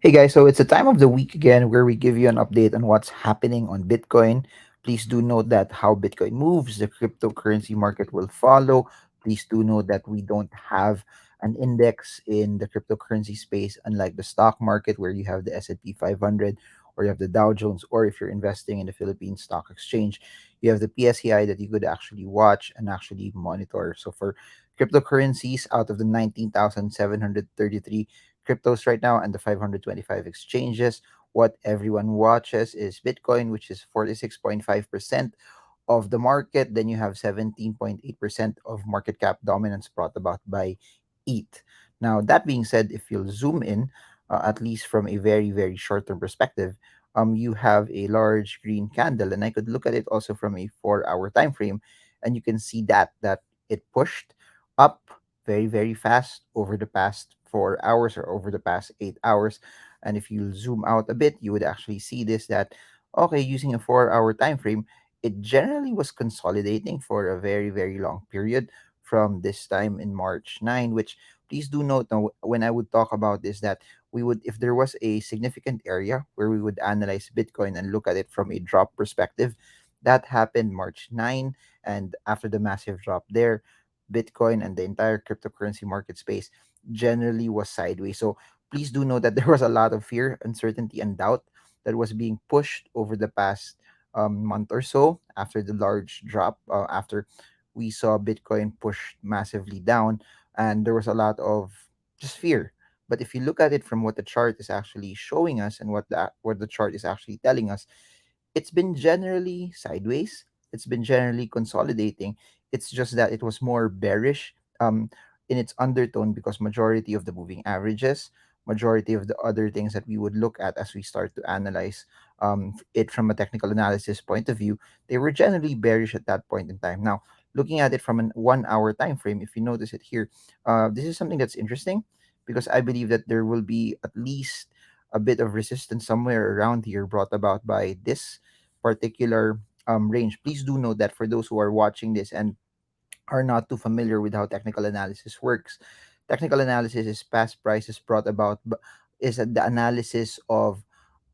Hey guys, so it's a time of the week again where we give you an update on what's happening on Bitcoin. Please do note that how Bitcoin moves, the cryptocurrency market will follow. Please do note that we don't have an index in the cryptocurrency space, unlike the stock market where you have the S&P 500 or you have the Dow Jones, or if you're investing in the Philippine Stock Exchange, you have the PSEI that you could actually watch and actually monitor. So for cryptocurrencies, out of the 19,733 cryptos right now and the 525 exchanges. What everyone watches is Bitcoin, which is 46.5% of the market. Then you have 17.8% of market cap dominance brought about by ETH. Now, that being said, if you'll zoom in, at least from a very, very short term perspective, you have a large green candle, and I could look at it also from a 4 hour time frame, and you can see that it pushed up very, very fast over the past 4 hours or over the past 8 hours. And if you zoom out a bit, you would actually see this that okay, using a 4 hour time frame, it generally was consolidating for a very, very long period from this time in March 9, which please do note now when I would talk about this that we would, if there was a significant area where we would analyze Bitcoin and look at it from a drop perspective, that happened March 9. And after the massive drop there, Bitcoin and the entire cryptocurrency market space generally was sideways. So please do know that there was a lot of fear, uncertainty, and doubt that was being pushed over the past month or so after the large drop, after we saw Bitcoin push massively down, and there was a lot of just fear. But if you look at it from what the chart is actually showing us and what the chart is actually telling us, it's been generally sideways. It's been generally consolidating. It's just that it was more bearish in its undertone because majority of the moving averages, majority of the other things that we would look at as we start to analyze it from a technical analysis point of view, they were generally bearish at that point in time. Now, looking at it from an 1 hour time frame, if you notice it here, this is something that's interesting because I believe that there will be at least a bit of resistance somewhere around here brought about by this particular range. Please do note that for those who are watching this and are not too familiar with how technical analysis works, technical analysis is past prices brought about, is the analysis of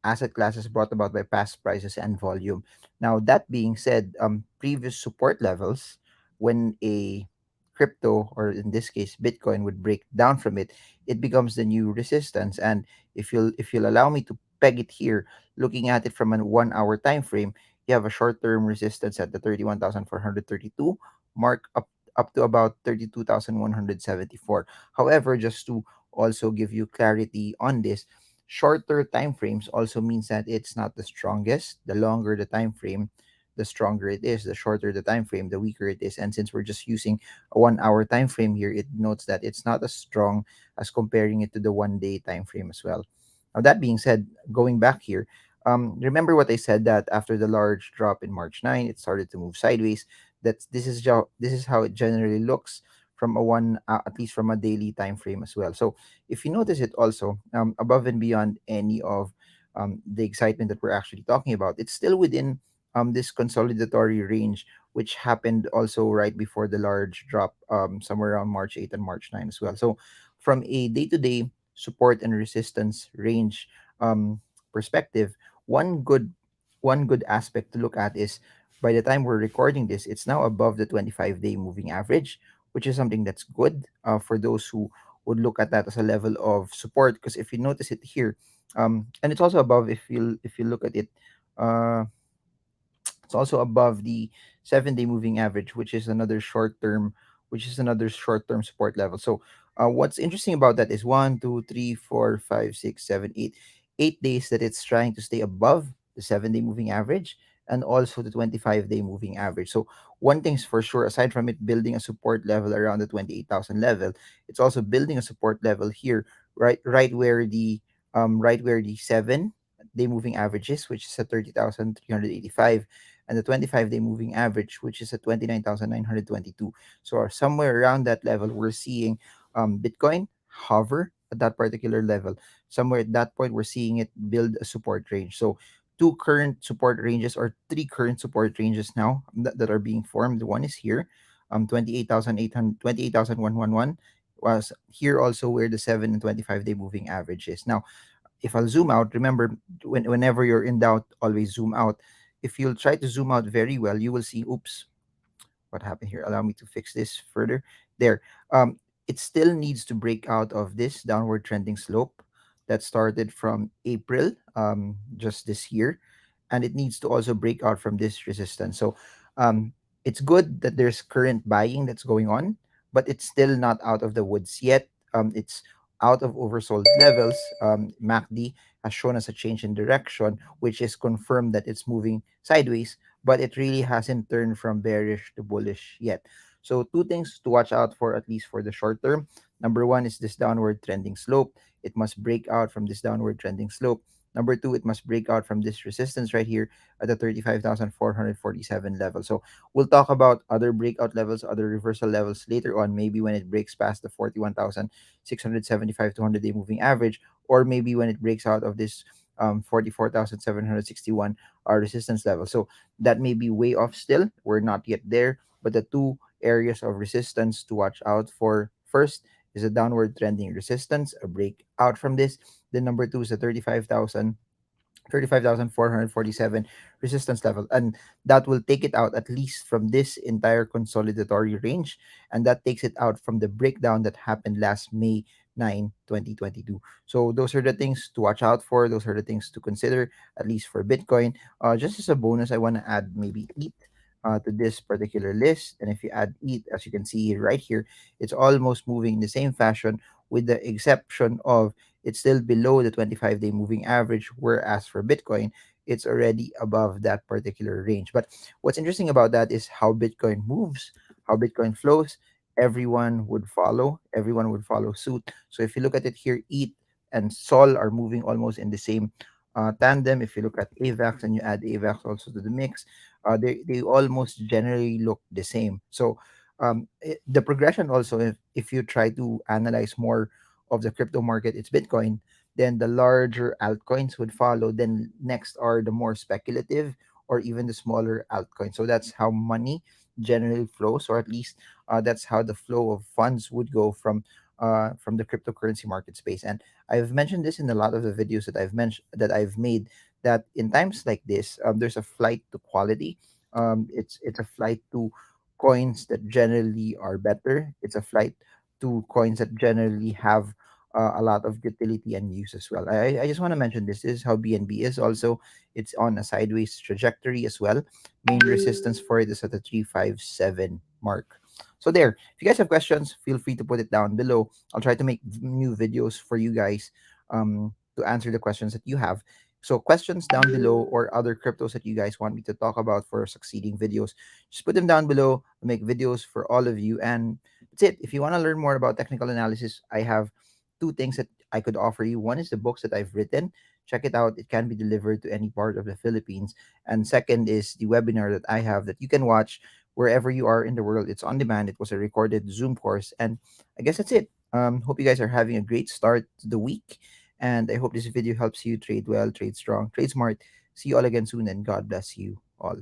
asset classes brought about by past prices and volume. Now, that being said, previous support levels, when a crypto, or in this case Bitcoin, would break down from it, it becomes the new resistance. And if you'll allow me to peg it here, looking at it from a 1 hour time frame, you have a short-term resistance at the 31,432 mark, up to about 32,174. However, just to also give you clarity on this, shorter time frames also means that it's not the strongest. The longer the time frame, the stronger it is. The shorter the time frame, the weaker it is. And since we're just using a 1 hour time frame here, it notes that it's not as strong as comparing it to the 1 day time frame as well. Now, that being said, going back here, remember what I said that after the large drop in March 9, it started to move sideways. This is how it generally looks from a one, at least from a daily time frame as well. So if you notice it also, above and beyond any of the excitement that we're actually talking about, it's still within this consolidatory range, which happened also right before the large drop, somewhere around March 8 and March 9 as well. So from a day-to-day support and resistance range perspective, one good one good aspect to look at is by the time we're recording this, it's now above the 25-day moving average, which is something that's good for those who would look at that as a level of support. Because if you notice it here, and it's also above, if you look at it, uh, it's also above the 7-day moving average, which is another short term support level. So what's interesting about that is 1, 2, 3, 4, 5, 6, 7, 8 days that it's trying to stay above the 7-day moving average and also the 25-day moving average. So one thing's for sure, aside from it building a support level around the 28,000 level, it's also building a support level here, right where the 7-day moving average is, which is at 30,385, and the 25-day moving average, which is at 29,922. So somewhere around that level, we're seeing Bitcoin hover at that particular level. Somewhere at that point, we're seeing it build a support range. So two current support ranges, or three current support ranges now that are being formed. One is here, 28,800, 28,111 was here also where the 7 and 25-day moving average is. Now, if I'll zoom out, remember, whenever you're in doubt, always zoom out. If you'll try to zoom out very well, you will see, oops, what happened here? Allow me to fix this further. There. It still needs to break out of this downward trending slope that started from April, just this year, and it needs to also break out from this resistance. So, um, it's good that there's current buying that's going on, but it's still not out of the woods yet. It's out of oversold levels. MACD has shown us a change in direction, which is confirmed that it's moving sideways, but it really hasn't turned from bearish to bullish yet. So two things to watch out for, at least for the short term. Number one is this downward trending slope. It must break out from this downward trending slope. Number two, it must break out from this resistance right here at the 35,447 level. So we'll talk about other breakout levels, other reversal levels later on, maybe when it breaks past the 41,675 200-day moving average, or maybe when it breaks out of this 44,761 resistance level. So that may be way off still. We're not yet there, but the two areas of resistance to watch out for: first is a downward trending resistance, a break out from this. Then number two is the 35,447 resistance level, and that will take it out at least from this entire consolidatory range, and that takes it out from the breakdown that happened last May 9, 2022. So those are the things to watch out for. Those are the things to consider, at least for Bitcoin. Just as a bonus, I want to add maybe ETH to this particular list. And if you add ETH, as you can see right here, it's almost moving in the same fashion, with the exception of it's still below the 25-day moving average, whereas for Bitcoin, it's already above that particular range. But what's interesting about that is how Bitcoin moves, how Bitcoin flows. Everyone would follow suit. So if you look at it here, ETH and Sol are moving almost in the same tandem. If you look at AVAX and you add AVAX also to the mix, they almost generally look the same. So the progression also, if you try to analyze more of the crypto market, it's Bitcoin, then the larger altcoins would follow. Then next are the more speculative or even the smaller altcoins. So that's how money generally flows, or at least that's how the flow of funds would go from the cryptocurrency market space. And I've mentioned this in a lot of the videos that I've made, that in times like this, there's a flight to quality. It's a flight to coins that generally are better. It's a flight to coins that generally have a lot of utility and use as well. I just want to mention this. This is how BNB is also. It's on a sideways trajectory as well. Main resistance for it is at the 357 mark. So there, if you guys have questions, feel free to put it down below. I'll try to make new videos for you guys to answer the questions that you have. So questions down below, or other cryptos that you guys want me to talk about for succeeding videos, just put them down below. I'll make videos for all of you. And that's it. If you want to learn more about technical analysis, I have two things that I could offer you. One is the books that I've written. Check it out. It can be delivered to any part of the Philippines. And second is the webinar that I have that you can watch wherever you are in the world. It's on demand. It was a recorded Zoom course. And I guess that's it. Hope you guys are having a great start to the week. And I hope this video helps you trade well, trade strong, trade smart. See you all again soon, and God bless you all.